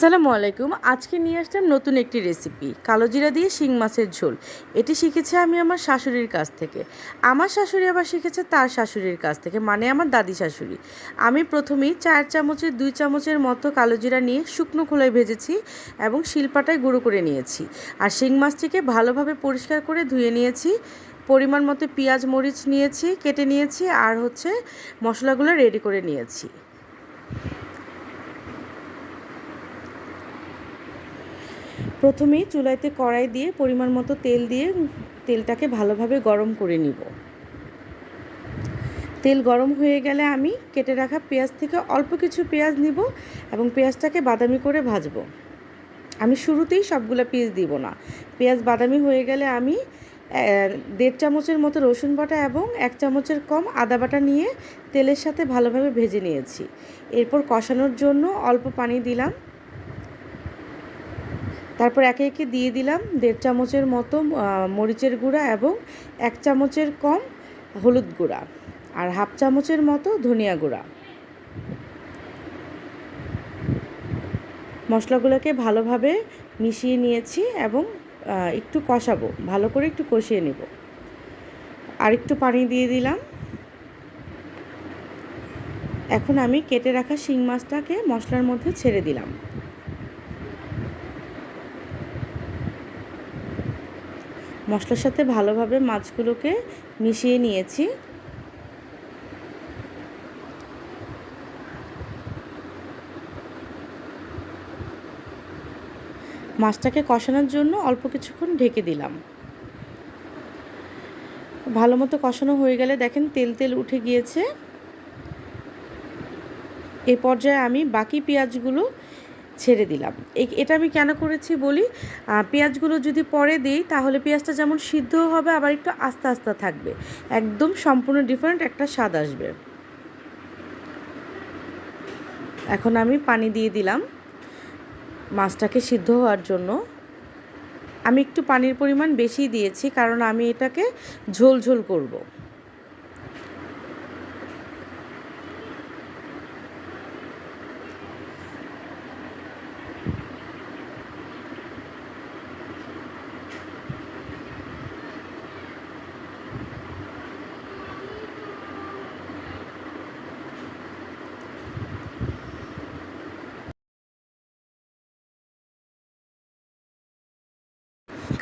আসসালামু আলাইকুম। আজকে নিয়ে আসলাম নতুন একটি রেসিপি, কালো জিরা দিয়ে শিং মাছের ঝোল। এটি শিখেছি আমি আমার শাশুড়ির কাছ থেকে। আমার শাশুড়ি আবার শিখেছে তার শাশুড়ির কাছ থেকে, মানে আমার দাদি শাশুড়ি। আমি প্রথমেই 4 চামচের 2 চামচের মতো কালো জিরা নিয়ে শুকনো খোলায় ভেজেছি এবং শিলপাটায় গুঁড়ো করে নিয়েছি। আর শিং মাছটিকে ভালোভাবে পরিষ্কার করে ধুয়ে নিয়েছি। পরিমাণ মতো পেঁয়াজ মরিচ নিয়েছি, কেটে নিয়েছি, আর মশলাগুলো রেডি করে নিয়েছি। প্রথমেই চুলাইতে কড়াই দিয়ে পরিমাণ মতো তেল দিয়ে তেলটাকে ভালোভাবে গরম করে নিব। তেল গরম হয়ে গেলে আমি কেটে রাখা পেঁয়াজ থেকে অল্প কিছু পেঁয়াজ নিব এবং পেঁয়াজটাকে বাদামি করে ভাজব। আমি শুরুতেই সবগুলো পেঁয়াজ দিব না। পেঁয়াজ বাদামি হয়ে গেলে আমি 1.5 চামচের মতো রসুন বাটা এবং 1 চামচের কম আদা বাটা নিয়ে তেলের সাথে ভালোভাবে ভেজে নিয়েছি। এরপর কষানোর জন্য অল্প পানি দিলাম। তারপর একে একে দিয়ে দিলাম 1.5 চামচের মতো মরিচের গুঁড়া এবং 1 চামচের কম হলুদ গুঁড়া আর 1/2 চামচের মতো ধনিয়া গুঁড়া। মশলাগুলোকে ভালোভাবে মিশিয়ে নিয়েছি এবং একটু কষাবো, ভালো করে একটু কষিয়ে নেব। আর একটু পানি দিয়ে দিলাম। এখন আমি কেটে রাখা শিং মাছটাকে মশলার মধ্যে ছেড়ে দিলাম। মশলার সাথে ভালোভাবে মাছগুলোকে মিশিয়ে নিয়েছি। মাছটাকে কষানোর জন্য অল্প কিছুক্ষণ ঢেকে দিলাম। ভালো মতো কষানো হয়ে গেলে দেখেন তেল তেল উঠে গিয়েছে। এই পর্যায়ে আমি বাকি পেঁয়াজগুলো ছেড়ে দিলাম। এটা আমি কেন করেছি বলি, পেঁয়াজগুলো যদি পরে দিই তাহলে পেঁয়াজটা যেমন সিদ্ধ হবে আবার একটু আস্তে আস্তে থাকবে, একদম সম্পূর্ণ ডিফারেন্ট একটা স্বাদ আসবে। এখন আমি পানি দিয়ে দিলাম মাছটাকে সিদ্ধ হওয়ার জন্য। আমি একটু পানির পরিমাণ বেশি দিয়েছি কারণ আমি এটাকে ঝোল ঝোল করব।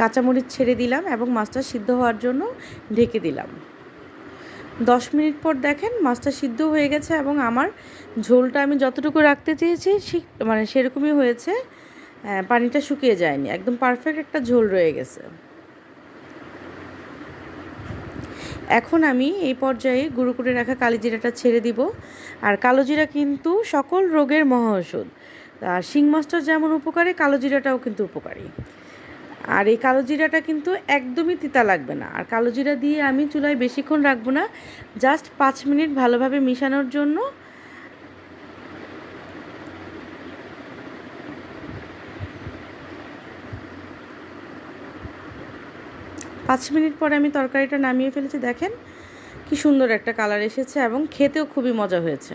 কাঁচামরিচ ছেড়ে দিলাম এবং মাছটা সিদ্ধ হওয়ার জন্য ঢেকে দিলাম। 10 মিনিট পর দেখেন মাছটা সিদ্ধ হয়ে গেছে এবং আমার ঝোলটা আমি যতটুকু রাখতে চেয়েছি সেরকমই হয়েছে। পানিটা শুকিয়ে যায়নি, একদম পারফেক্ট একটা ঝোল রয়ে গেছে। এখন আমি এই পর্যায়ে গুঁড়ো করে রাখা কালোজিরাটা ছেড়ে দিব। আর কালোজিরা কিন্তু সকল রোগের মহা ওষুধ। শিং মাছটা যেমন উপকারী, কালোজিরাটাও কিন্তু উপকারী। আর এই কালো জিরাটা কিন্তু একদমই তিতা লাগবে না। আর কালো জিরা দিয়ে আমি চুলায় বেশিক্ষণ রাখবো না, জাস্ট 5 মিনিট ভালোভাবে মিশানোর জন্য। 5 মিনিট পরে আমি তরকারিটা নামিয়ে ফেলেছি। দেখেন কি সুন্দর একটা কালার এসেছে এবং খেতেও খুবই মজা হয়েছে।